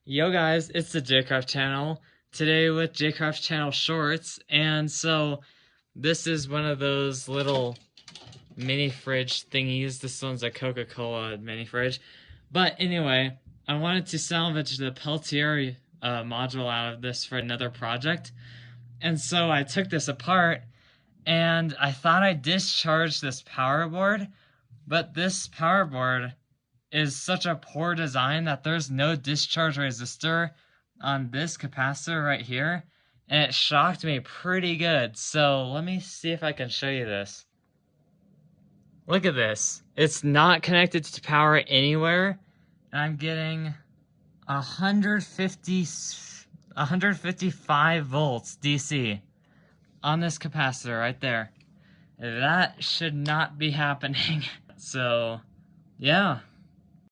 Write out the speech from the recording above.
Yo guys, it's the JCraft channel. Today with JCraft channel shorts, and so this is one of those little mini fridge thingies. This one's a Coca-Cola mini fridge. But anyway, I wanted to salvage the Peltier module out of this for another project. And so I took this apart and I thought I discharged this power board, but this power board is such a poor design that there's no discharge resistor on this capacitor right here, and it shocked me pretty good. So let me see if I can show you this. Look at this. It's not connected to power anywhere, and I'm getting 155 volts DC on this capacitor right there. That should not be happening. So, yeah.